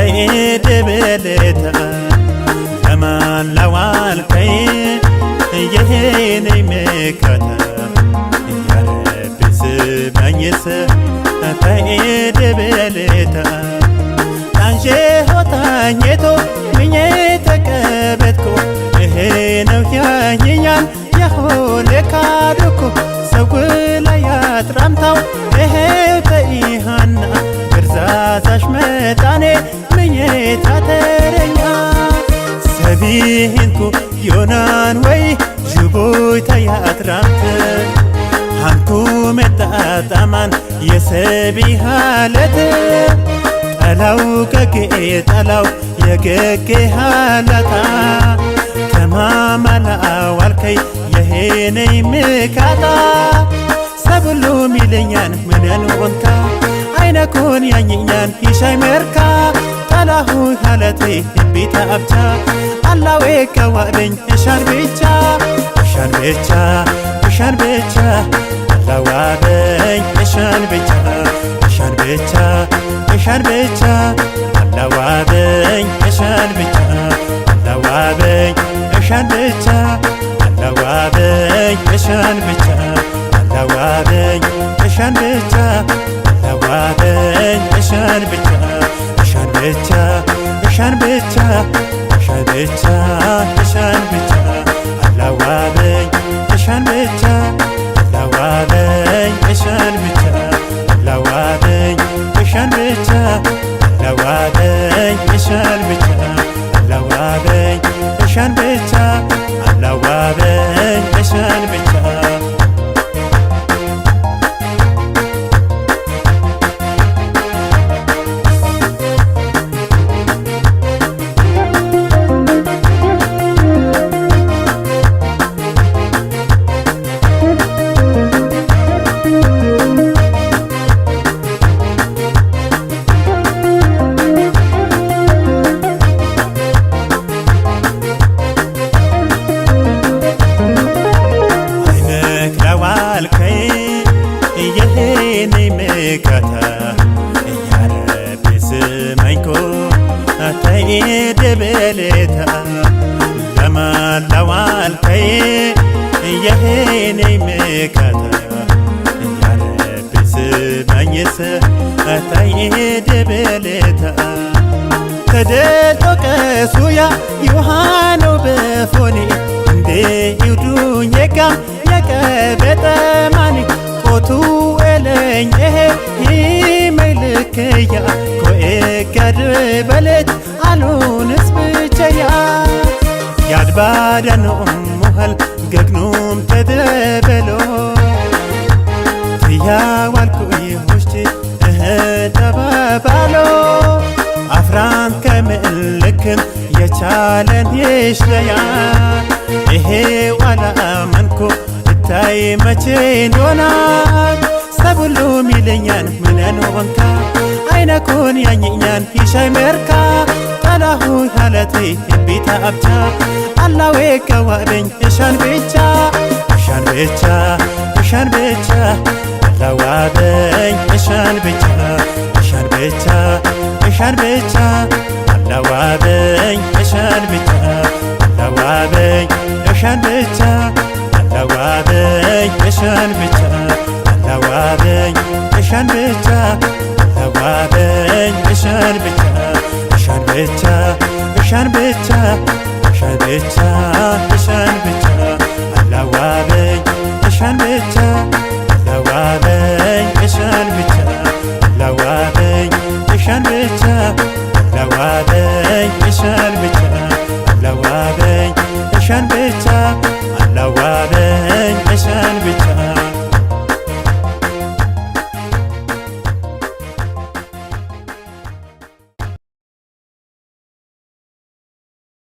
ተይደበለታ ከማን ለዋልከይ የሄነይ መካታ ያረብ ስማኝስ ተይደበለታ ታንሼ ሆታኘቶ ምኜ ተቀበትኮ ይሄ ነው ያየኛል የሆነ ካድኮ ሰውላ ያትራምታው ይሄው ተይሃና ግርዛዛሽ መጣኔ ምኜ ታተረኛ ሰቢህንኩ ዮናን ወይ ጅቦይ ተያትራምተ ሃንኩ መጣጣማን የሰቢ ሃለት ጠላው ገጌ ጠላው የገጌ ሃላታ ከማማላ ዋልከይ የሄነይ ምካታ ሰብሉም ይለኛን ምንን ወንካ አይነኩን ያኝኛን ይሻይ መርካ ጠላሁ ሃለቴ እቢታ አብቻ አላዌ ከዋበኝ እሻን ብቻ እሻን ብቻ እሻን ብቻ አላዋበኝ እሻን ብቻ እሻን ብቻ እሻን ብቻ አላዋበኝ እሻን ብቻ አላዋበኝ እሻን ብቻ አላዋበኝ እሻን ብቻ አላዋበኝ እሻን ብቻ አላዋበኝ እሻን ብቻ እሻን ብቻ እሻን ብቻ እሻን ብቻ እሻን ብቻ አላዋበኝ እሻን ብቻ አላዋበኝ እሻን ብቻ አላዋበኝ እሻን ብቻ አላዋበኝ እሻን ብቻ አላዋበኝ እሻን ብቻ አላዋበኝ እሻን ብቻ የሄነይ መካታ ያረብ ስማኝኮ ተይደበለታ ከማን ለዋልከይ የሄነይ መካታ ያረብ ስማኝስ ተይደበለታ ተደልቶ ቀሱያ ዮሐነው በፎኔ እንዴ ይውዱኝ የጋም የቀበጠማኒ ቆቱ ኤለኝ ይሄ ይመልከያ ኮኤጋድ በለት አሉንስ ብቸያ ያድባዳኖም ሙሃል ገግኑም ተደበሎ ትያዋልኩይ ውሽቲ ተባባሎ አፍራን ከምልክን የቻለን ይሽለያ ይሄ ዋላ መንኩ ታይ መቼን ዮናን ሰብሉም ይለኛን ምንን ወንካ አይነኩን ያኝኛን ይሻይ መርካ ጠላሁ ሃለቴ እቢታ አብቻ አላዌ ከዋበኝ እሻን ብቻ እሻን ብቻ እሻን ብቻ አላዋበኝ እሻን ብቻ እሻን ብቻ እሻን ብቻ አላዋበኝ እሻን ብቻ አላዋበኝ እሻን ብቻ አላዋበኝ እሻን ብቻ አላዋበኝ እሻን ብቻ አላዋበኝ እሻን ብቻ እሻን ብቻ እሻን ብቻ እሻን ብቻ እሻን ብቻ አላዋበኝ እሻን ብቻ አላዋበኝ እሻን ብቻ አላዋበኝ እሻን ብቻ አላዋበኝ እሻን